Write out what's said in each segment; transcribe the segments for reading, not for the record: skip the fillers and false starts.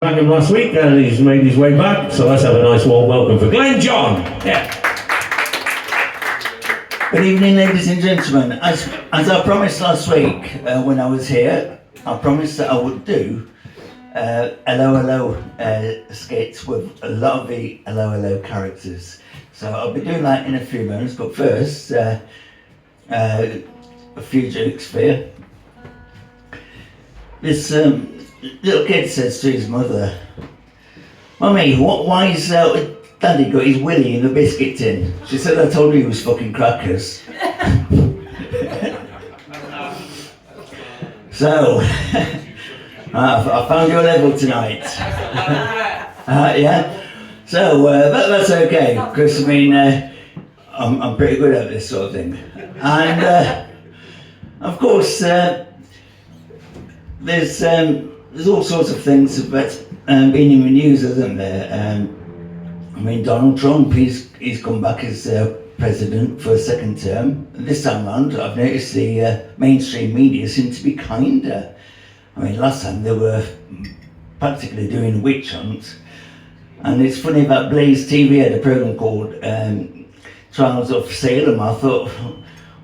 Back him last week and he's made his way back, so let's have a nice warm welcome for Glenn John. Yeah. Good evening, ladies and gentlemen. As I promised last week when I was here, I promised that I would do Allo Allo skits with a lot of the Allo Allo characters. So I'll be doing that in a few moments, but first, a few jokes for you. This little kid says to his mother, "Mummy, why's Daddy got his willy in the biscuit tin?" She said, "I told you he was fucking crackers." So, I found your level tonight. Yeah? So, that's okay, because I mean, I'm pretty good at this sort of thing. And, of course, there's all sorts of things that's been in the news, hasn't there? I mean, Donald Trump, he's come back as president for a second term. This time round, I've noticed the mainstream media seem to be kinder. I mean, last time they were practically doing a witch hunt. And it's funny that Blaze TV had a program called Trials of Salem. I thought,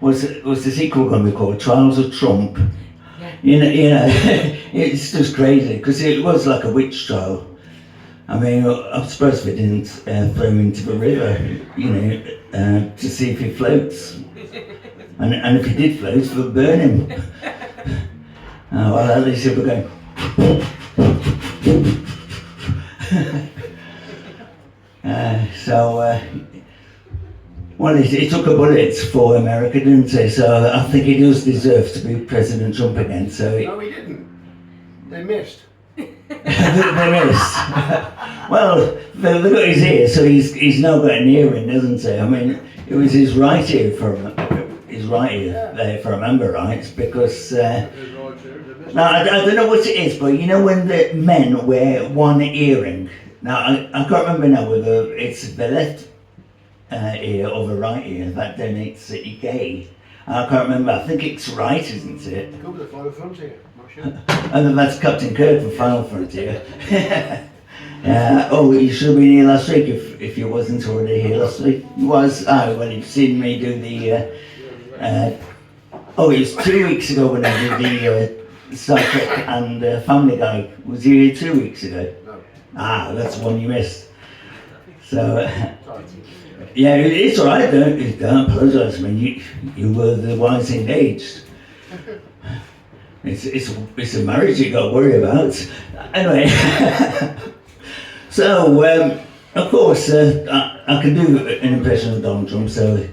was the sequel going to be called Trials of Trump? You know, it's just crazy because it was like a witch trial. I mean, I'm surprised they didn't throw him into the river, you know, to see if he floats. And if he did float, they'll burn him. Well, at least he'll be going. Well, he took a bullet for America, didn't he? So I think he does deserve to be President Trump again. So no, he didn't. They missed. They missed. Well, they got his ear, so he's now got an earring, doesn't he? I mean, it was his right ear if I remember right, because now I don't know what it is, but you know when the men wear one earring. Now I can't remember now whether it's the left ear or the right ear that donates that you're gay. I can't remember. I think it's right, isn't it? Go with the Final Frontier. Not sure. And then that's Captain Kirk from Final Frontier. Oh, you should have been here last week if you wasn't already here last week. You was. Well, you've seen me do the. It was 2 weeks ago when I did the Star Trek and Family Guy. Was you here 2 weeks ago? No. That's the one you missed. So. Yeah, it's all right. Don't apologise. I mean, you were the ones engaged. It's a marriage you got to worry about. Anyway, so of course I can do an impression of Donald Trump. So,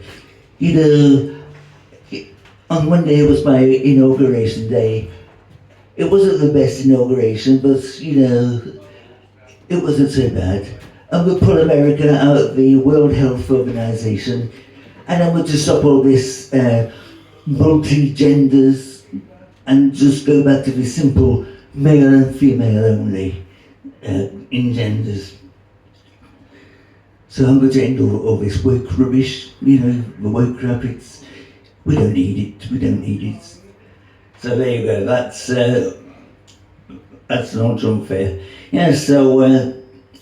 you know, on Monday it was my inauguration day. It wasn't the best inauguration, but you know, it wasn't so bad. I'm going to pull America out of the World Health Organization, and I'm going to stop all this multi-genders and just go back to the simple male and female only in genders. So I'm going to end all this woke rubbish, you know, the woke crap. We don't need it. So there you go. That's Donald Trump fair. Yeah. So.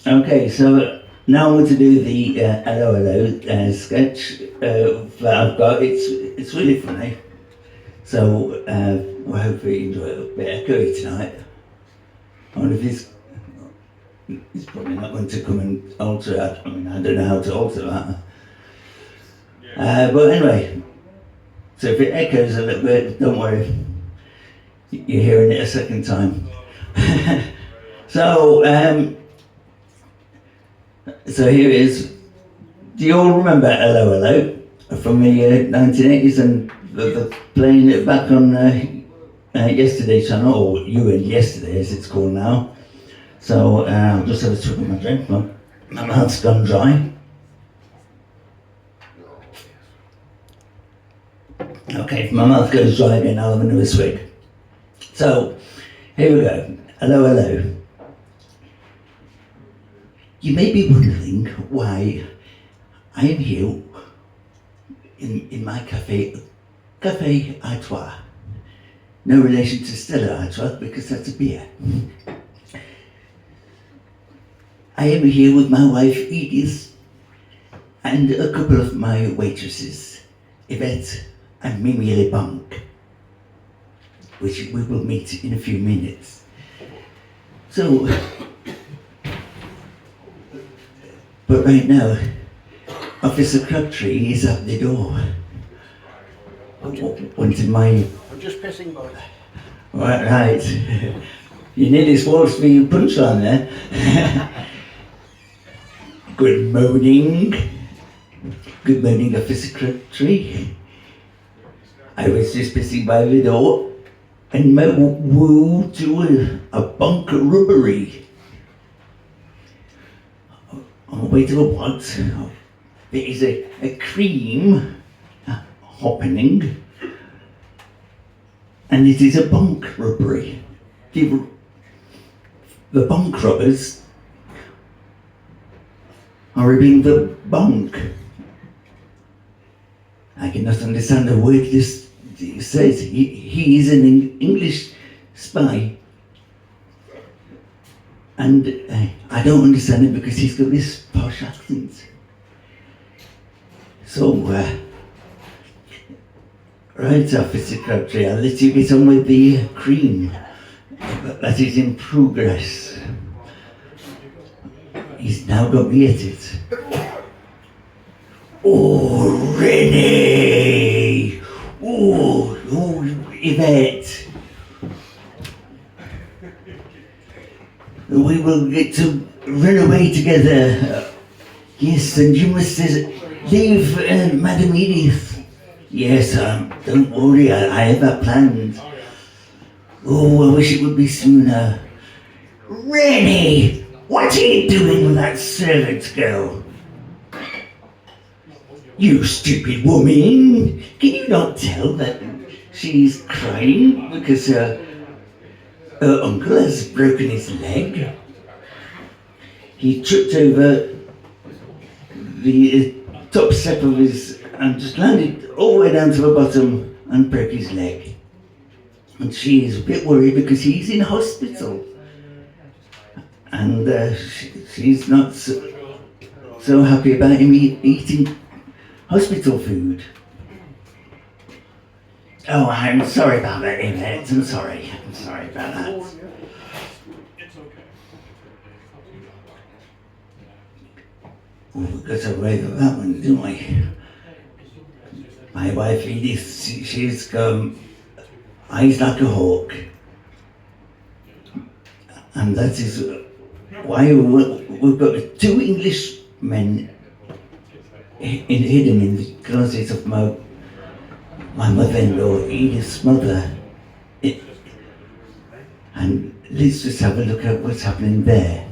Okay, so now I'm going to do the Allo Allo sketch that I've got. It's really funny. So I hope you enjoy it. A bit echoey tonight. I wonder if he's probably not going to come and alter that. I mean, I don't know how to alter that. But anyway, so if it echoes a little bit, don't worry. You're hearing it a second time. So here it is. Do you all remember Allo Allo from the 1980s and the playing it back on Yesterday's channel, or You and Yesterday as it's called now. So I'll just have a swig of my drink. My mouth's gone dry. Okay, if my mouth goes dry again, I'll have another swig. So here we go. Allo Allo. You may be wondering why I am here in my cafe Artois. No relation to Stella Artois because that's a beer. I am here with my wife Edith and a couple of my waitresses, Yvette and Mimi Le Banque, which we will meet in a few minutes. So, but right now, Officer Crabtree is at the door. Wanted my... I'm just pissing by. Right. You nearly swallowed me punchline there. Good morning. Good morning, Officer Crabtree. I was just pissing by the door and my woo to a bunk robbery. On the way to a what? There is a cream happening, and it is a bunk robbery. The bunk robbers are robbing the bunk. I cannot understand a word this says. He is an English spy, and I don't understand it because he's got this posh accent. So, right, Officer Crabtree, I'll let you get on with the cream. That is in progress. He's now got me at it. Oh, Rennie! Oh, Yvette! We will get to run away together. Yes, and you must leave Madam Edith. Yes, don't worry, I have that planned. Oh, I wish it would be sooner. Rennie! What are you doing with that servant girl? You stupid woman! Can you not tell that she's crying because her uncle has broken his leg? He tripped over the top step of his and just landed all the way down to the bottom and broke his leg. And she is a bit worried because he's in hospital. And she's not so happy about him eating hospital food. Oh, I'm sorry about that, Yvette. I'm sorry about that. Oh, we got away with that one, didn't we? My wife Edith, she's eyes like a hawk. And that is why we've got two English men hidden in the closet of my mother-in-law, Edith's mother. And let's just have a look at what's happening there.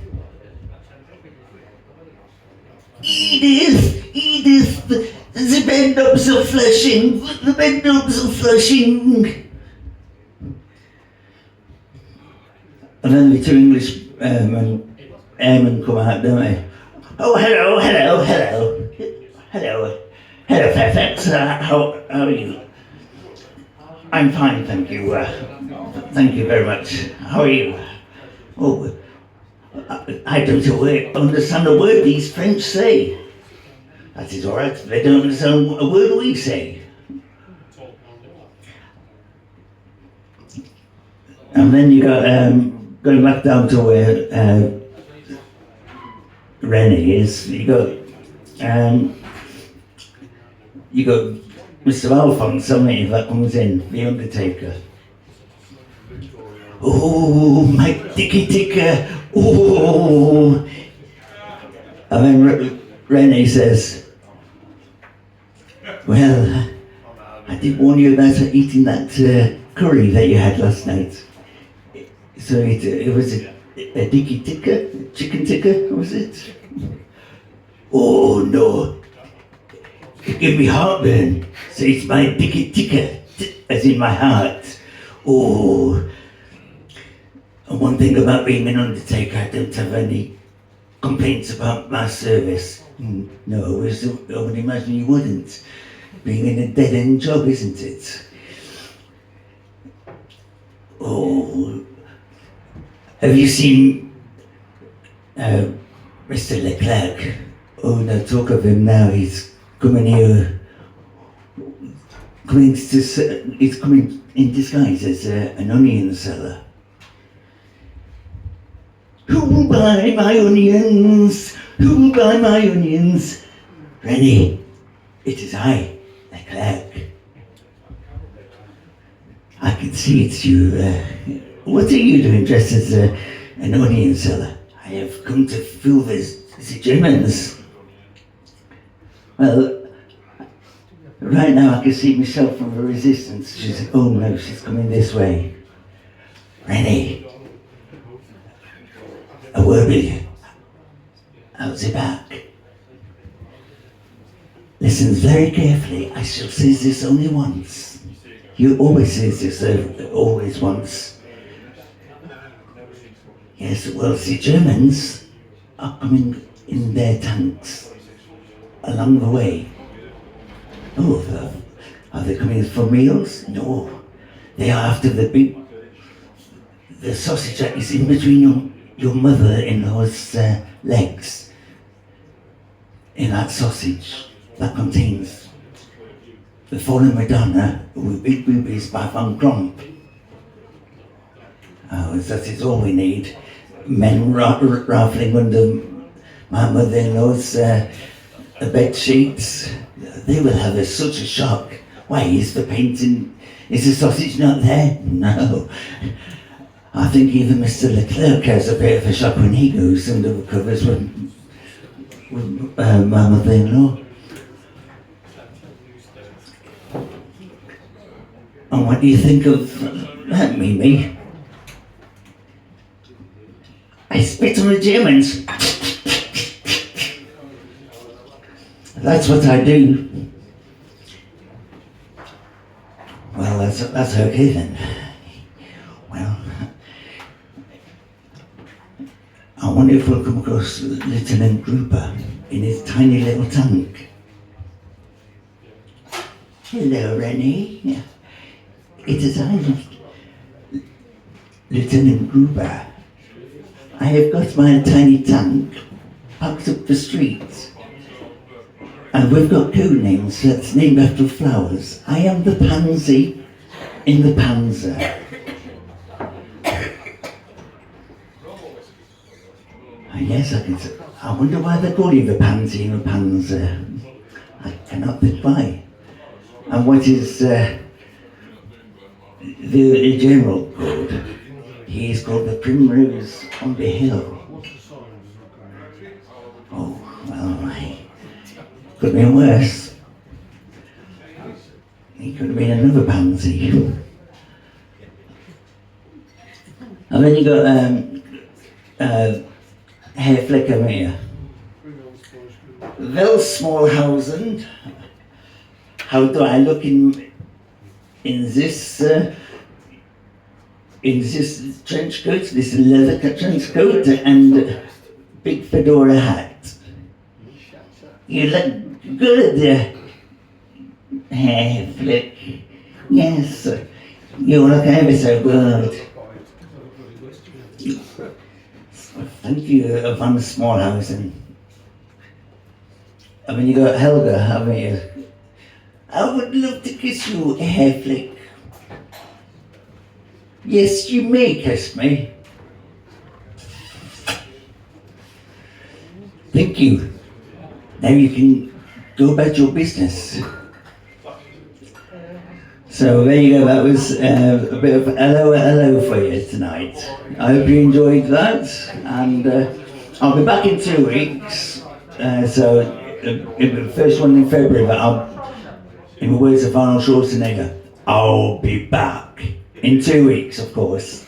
Edith, the bedknobs are flushing, the bedknobs are flushing. And then the two English airmen come out, don't they? Oh, hello, Fairfax, how are you? I'm fine, thank you. Thank you very much. How are you? Oh, I don't understand a word these French say. That is all right. They don't understand a word we say. And then you got going back down to where Rennie is. You got Mr. Alphonse, somebody that comes in, the Undertaker. Oh, my dicky ticker. Oh. And then Rennie says, well, I did warn you about eating that curry that you had last night. So it was a dicky ticker, chicken ticker, was it? Oh no, it gave me heartburn. So it's my dicky ticker, as in my heart. Oh. And one thing about being an undertaker, I don't have any complaints about my service. No, I would imagine you wouldn't. Being in a dead-end job, isn't it? Oh, have you seen Mr. Leclerc. Oh, no talk of him now. He's coming here. He's coming in disguise as an onion seller. Who will buy my onions? Who will buy my onions? Rennie, it is I, Leclerc. I can see it's you. What are you doing dressed as an onion seller? I have come to fill the Germans. Well, right now I can see myself from the resistance. Oh no, she's coming this way. Rennie, a word with you. How's it back? Listen very carefully. I shall say this only once. You always say this, always once. Yes, well, the Germans are coming in their tanks along the way. Oh, are they coming for meals? No. They are after the sausage that is in between your mother-in-law's legs. In that sausage that contains the fallen Madonna with big boobies by Van Crump. Oh, that is all we need. Men raffling under my mother-in-law's bed sheets. They will have such a shock. Why, is the sausage not there? No. I think even Mr. Leclerc has a bit of a shock when he goes under the covers with my mother-in-law. And what do you think of that, Mimi? I spit on the Germans. That's what I do. Well, that's okay then. Well, I wonder if we'll come across Lieutenant Grouper in his tiny little tank. Hello, Rennie. It is I, Lieutenant Gruber. I have got my tiny tank parked up the street. And we've got code names that's named after flowers. I am the pansy in the panzer. Yes, I wonder why they call you the pansy in the panzer. I cannot think why. And what is the general called? He is called the Primrose on the Hill. Oh, well, could have been worse. He could have been another pansy. And then you got Herr Fleckermeyer. Well, Smallhausen, how do I look in this trench coat, this leather trench coat and big fedora hat? You look good, Herr Flick. Yes, you look ever so good. Thank you, Van Smallhausen. I mean, you got Helga, haven't you? I would love to kiss you, Herr Flick. Yes, you may kiss me. Thank you. Now you can go about your business. So there you go, that was a bit of Allo Allo for you tonight. I hope you enjoyed that, and I'll be back in 2 weeks. So the first one in February, but in the words of Arnold Schwarzenegger, I'll be back in 2 weeks, of course.